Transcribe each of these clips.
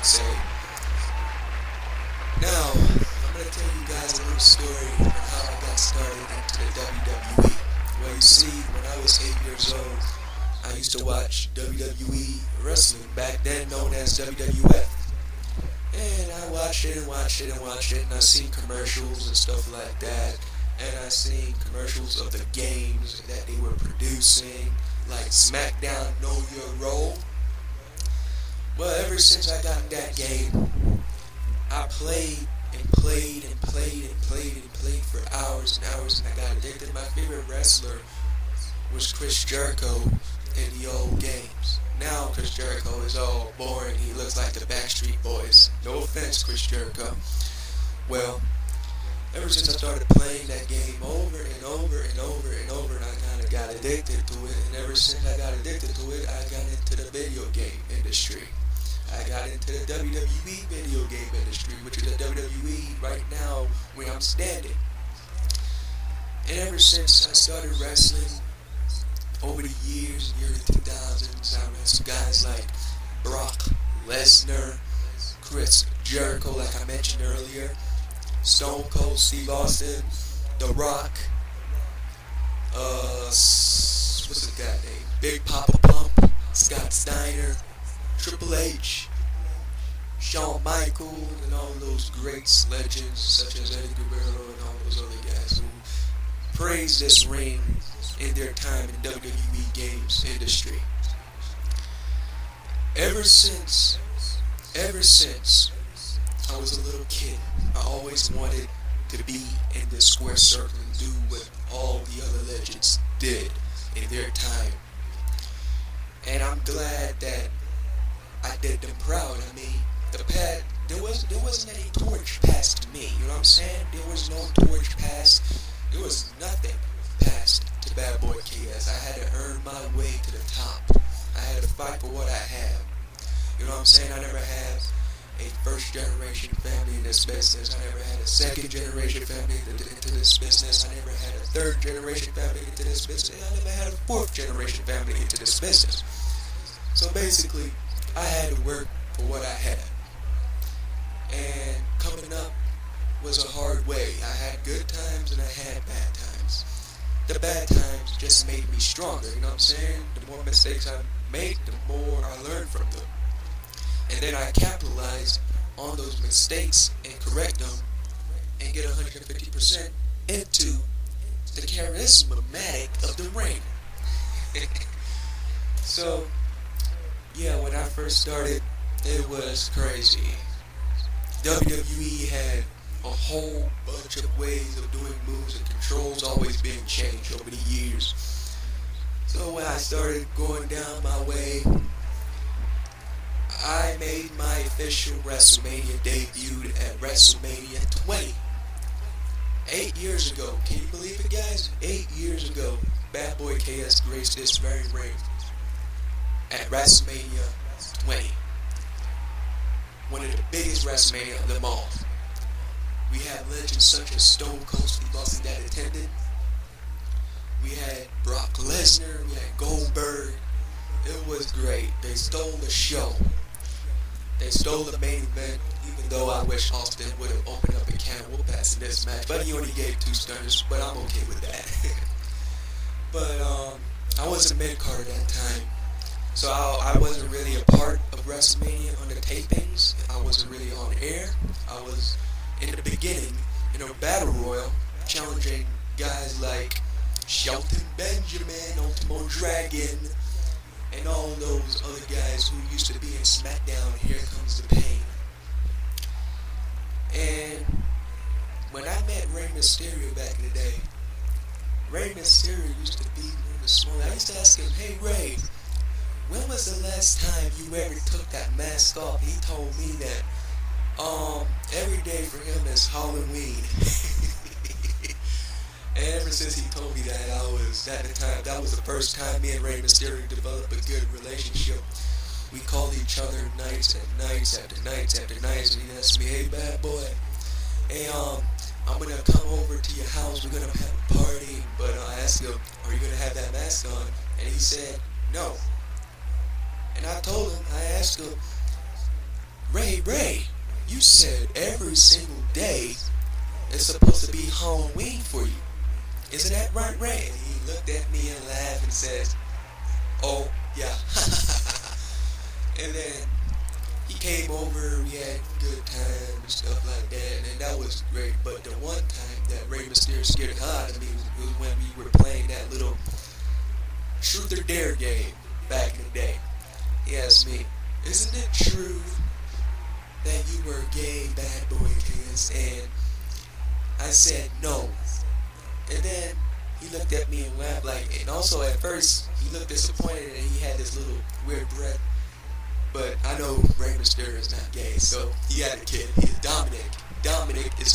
could say. Now, I'm going to tell you guys a little story on how I got started into the WWE. Well, you see, when I was 8 years old, I used to watch WWE wrestling, back then known as WWF. And I watched it and watched it and watched it, and I seen commercials and stuff like that. And I seen commercials of the games that they were producing, like SmackDown Know Your Role. Well, ever since I got that game, I played and played and played and played and played for hours and hours, and I got addicted. My favorite wrestler was Chris Jericho in the old games. Now Chris Jericho is all boring. He looks like the Backstreet Boys. No offense, Chris Jericho. Well, ever since I started playing that game over and over and over and over, and I kind of got addicted to it. And ever since I got addicted to it, I got into the video game industry. I got into the WWE video game industry, which is the WWE right now where I'm standing. And ever since I started wrestling, over the years, in the early 2000s, I wrestled guys like Brock Lesnar, Chris Jericho, like I mentioned earlier, Stone Cold Steve Austin, The Rock, what's the guy name? Big Papa Pump, Scott Steiner, Triple H, Shawn Michaels, and all those great legends such as Eddie Guerrero and all those other guys who praised this ring in their time in WWE games industry. Ever since I was a little kid, I always wanted to be in this square circle and do what all the other legends did in their time. And I'm glad that I did them proud. I mean, there wasn't any torch passed to me. You know what I'm saying? There was no torch passed. There was nothing passed to Bad Boy KS. I had to earn my way to the top. I had to fight for what I have. You know what I'm saying? I never had a first generation family in this business. I never had a second generation family into this business. I never had a third generation family into this business. I never had a fourth generation family into this business. So basically, I had to work for what I had. And coming up was a hard way. I had good times and I had bad times. The bad times just made me stronger, you know what I'm saying? The more mistakes I make, the more I learn from them. And then I capitalize on those mistakes and correct them and get 150% into the charismatic of the ring. So, yeah, when I first started, it was crazy. WWE had a whole bunch of ways of doing moves and controls always being changed over the years. So when I started going down my way, I made my official WrestleMania debut at WrestleMania 20. 8 years ago. Can you believe it, guys? 8 years ago, Bad Boy KS graced this very ring at WrestleMania 20. One of the biggest WrestleMania of them all. We had legends such as Stone Cold Steve Austin that attended. We had Brock Lesnar. We had Goldberg. It was great. They stole the show. They stole the main event, even though I wish Austin would have opened up a can of whoop ass in this match. But he only gave 2 stunners, but I'm okay with that. But I was a mid-card at that time. So I wasn't really a part of WrestleMania on the tapings. I wasn't really on air. I was in the beginning, Battle Royal, challenging guys like Shelton Benjamin, Ultimo Dragon, and all those other guys who used to be in SmackDown. Here Comes the Pain. And when I met Rey Mysterio back in the day, Rey Mysterio used to be one of the small. I used to ask him, "Hey Rey, when was the last time you ever took that mask off?" He told me that every day for him is Halloween. And ever since he told me that, that was the first time me and Rey Mysterio developed a good relationship. We called each other nights and nights after nights after nights, and he asked me, "Hey bad boy, hey I'm gonna come over to your house, we're gonna have a party," but I asked him, "Are you gonna have that mask on?" And he said, "No." And I told him, I asked him, Ray, you said every single day is supposed to be Halloween for you. Isn't that right, Ray? And he looked at me and laughed and said, oh, yeah. And then he came over, we had good time and stuff like that, and that was great. But the one time that Rey Mysterio scared the hell out of me was when we were playing that little Truth or Dare game back in the day. He asked me, isn't it true that you were a gay bad boy kids? And I said no. And then he looked at me and laughed and also at first he looked disappointed and he had this little weird breath. But I know Rey Mysterio is not gay, so he had a kid. He's Dominic.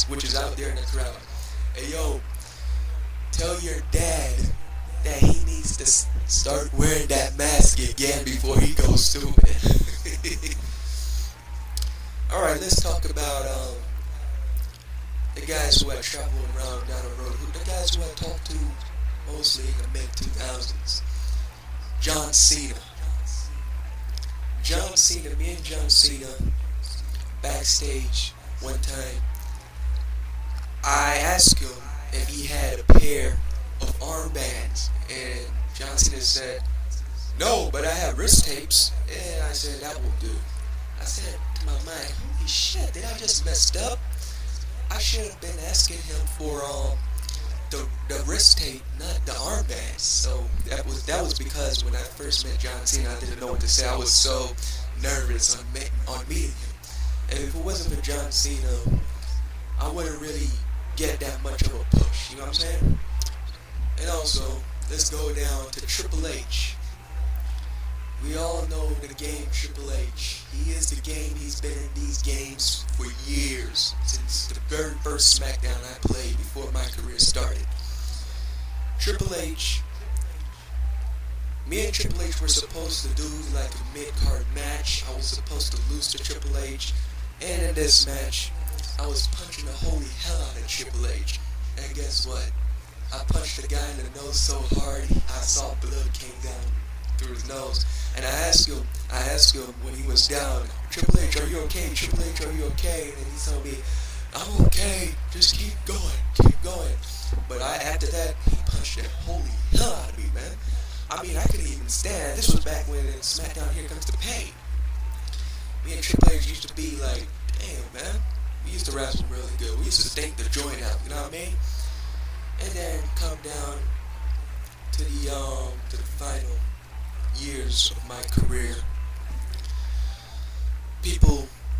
Which is out there in the crowd. Hey yo, tell your dad that he needs to start wearing that mask again before he goes stupid. Alright, let's talk about the guys who I traveled around down the road. The guys who I talked to mostly in the mid-2000s. John Cena. Me and John Cena, backstage one time, I asked him if he had a pair of armbands, and John Cena said, no, but I have wrist tapes. And I said, that will do. I said to my mind, holy shit, did I just messed up? I should have been asking him for the wrist tape, not the armbands. So that was because when I first met John Cena, I didn't know what to say. I was so nervous on meeting him. And if it wasn't for John Cena, I wouldn't really get that much of a push. You know what I'm saying? And also, let's go down to Triple H. We all know the game Triple H. He is the game. He's been in these games for years, since the very first SmackDown I played before my career started. Triple H. Me and Triple H were supposed to do like a mid-card match. I was supposed to lose to Triple H. And in this match, I was punching the holy hell out of Triple H. And guess what? I punched the guy in the nose so hard, I saw blood came down through his nose. And I asked him when he was down, Triple H, are you okay? Triple H, are you okay? And he told me, I'm okay, just keep going. But after that, he punched the holy hell out of me, man. I mean, I couldn't even stand. This was back when in SmackDown Here Comes the Pain. Me and Triple H used to be like, damn, man. We used to wrestle really good. We used to stink the joint out, you know what I mean? And then come down to the final years of my career.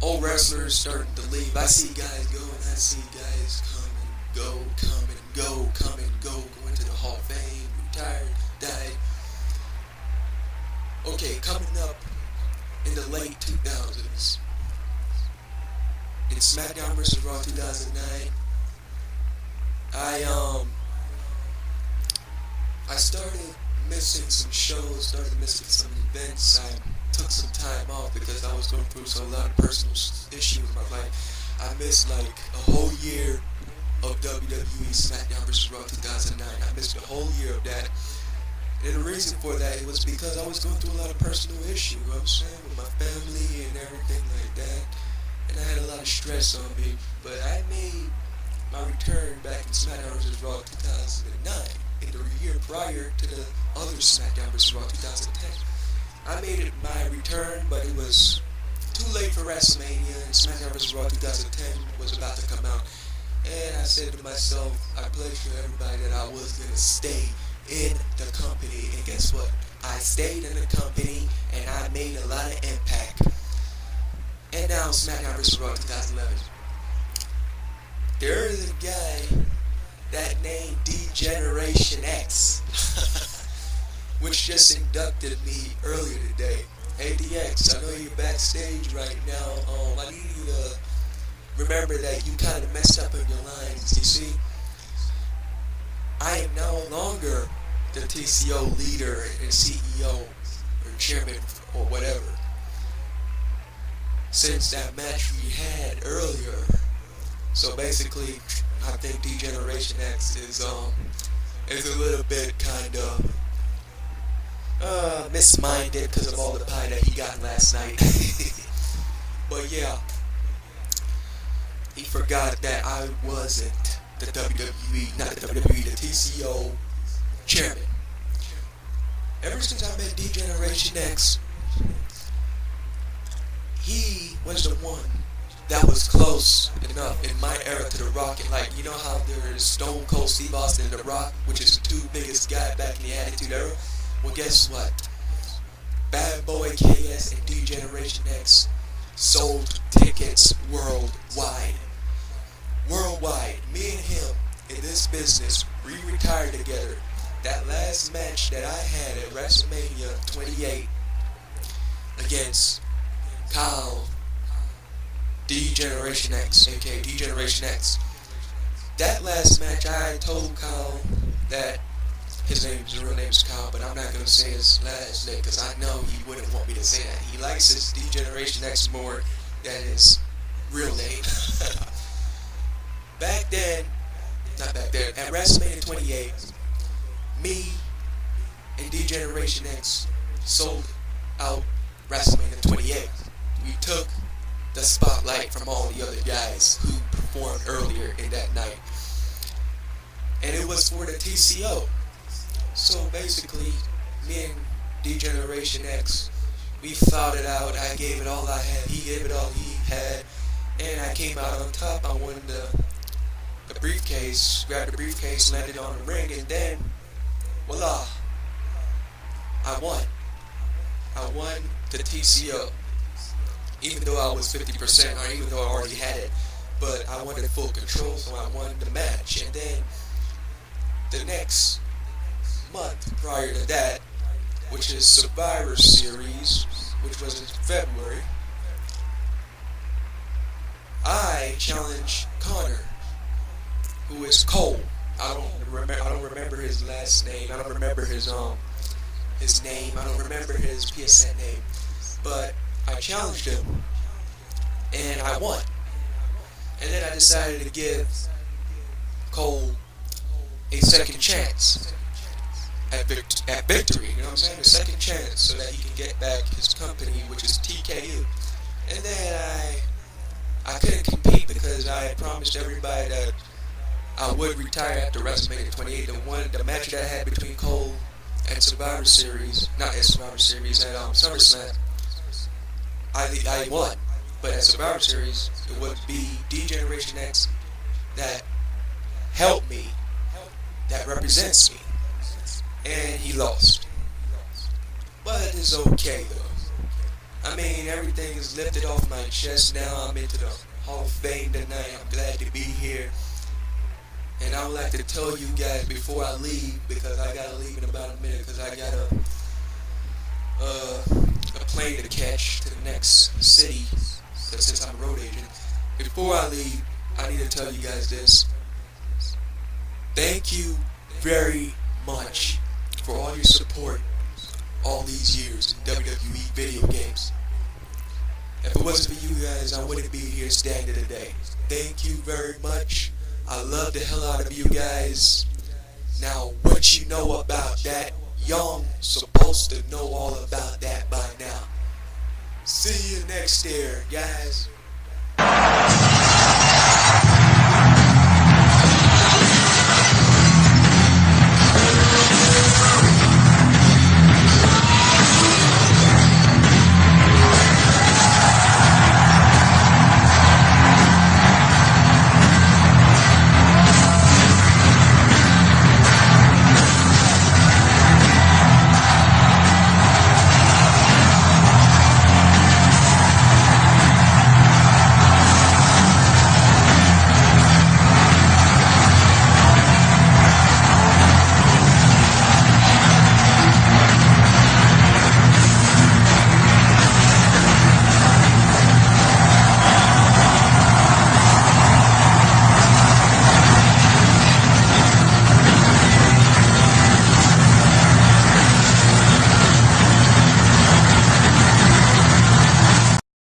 Old wrestlers starting to leave. I see guys go and I see guys come and go, going to the Hall of Fame, retired, died. Okay, coming up in the late 2000s, in SmackDown vs. Raw 2009, I started missing some shows, started missing some events. I took some time off because I was going through a lot of personal issues in my life. I missed like a whole year of WWE SmackDown vs. Raw 2009. I missed a whole year of that. And the reason for that was because I was going through a lot of personal issues, you know what I'm saying, with my family and everything like that. And I had a lot of stress on me. But I made my return back in SmackDown vs. Raw 2009, in the year prior to the other SmackDown vs. Raw 2010. I made it my return, but it was too late for WrestleMania, and SmackDown vs. Raw 2010 was about to come out. And I said to myself, I pledged to everybody that I was going to stay in the company. And guess what? I stayed in the company, and I made a lot of impact. And now SmackDown vs. Raw 2011. There is a guy that named D-Generation X, which just inducted me earlier today. Hey DX, I know you're backstage right now. I need you to remember that you kind of messed up on your lines. You see, I am no longer the TCO leader and CEO or chairman or whatever. Since that match we had earlier, so basically, I think D-Generation X is a little bit kind of misminded because of all the pie that he got last night. But yeah, he forgot that I wasn't the WWE, not the WWE, the TCO chairman. Ever since I met D-Generation X, he was the one that was close enough in my era to The Rock. And like, you know how there's Stone Cold Steve Austin and The Rock, which is the two biggest guys back in the Attitude Era? Well, guess what? Bad Boy KS and D-Generation X sold tickets worldwide. Worldwide. Me and him in this business, we retired together. That last match that I had at WrestleMania 28 against Kyle D-Generation X, aka D-Generation X. That last match, I told Kyle that his real name is Kyle, but I'm not going to say his last name because I know he wouldn't want me to say that. He likes his D-Generation X more than his real name. At WrestleMania 28, me and D-Generation X sold out WrestleMania 28. We took the spotlight from all the other guys who performed earlier in that night. And it was for the TCO. So basically, me and D-Generation X, we fought it out. I gave it all I had. He gave it all he had. And I came out on top. I won the briefcase, grabbed the briefcase, landed on the ring, and then, voila, I won. I won the TCO. Even though I was 50%, or even though I already had it. But I wanted full control, so I won the match. And then, the next month prior to that, which is Survivor Series, which was in February, I challenged Connor, who is Cole. I don't remember his last name. I don't remember his name. I don't remember his PSN name. But I challenged him, and I won. And then I decided to give Cole a second chance at victory. You know what I'm saying? A second chance so that he can get back his company, which is TKU. And then I couldn't compete because I had promised everybody that I would retire after WrestleMania 28. The match that I had between Cole and Survivor Series, not at Survivor Series, at SummerSlam, I won. But at Survivor Series, it would be D-Generation X that helped me, that represents me. And he lost. But it's okay though. I mean, everything is lifted off my chest now. I'm into the Hall of Fame tonight. I'm glad to be here. And I would like to tell you guys before I leave, because I gotta leave in about a minute, because I got a plane to catch to the next city, since I'm a road agent. Before I leave, I need to tell you guys this. Thank you very much for all your support all these years in WWE video games. If it wasn't for you guys, I wouldn't be here standing today. Thank you very much. I love the hell out of you guys. Now, what you know about that, y'all supposed to know all about that by now. See you next year, guys.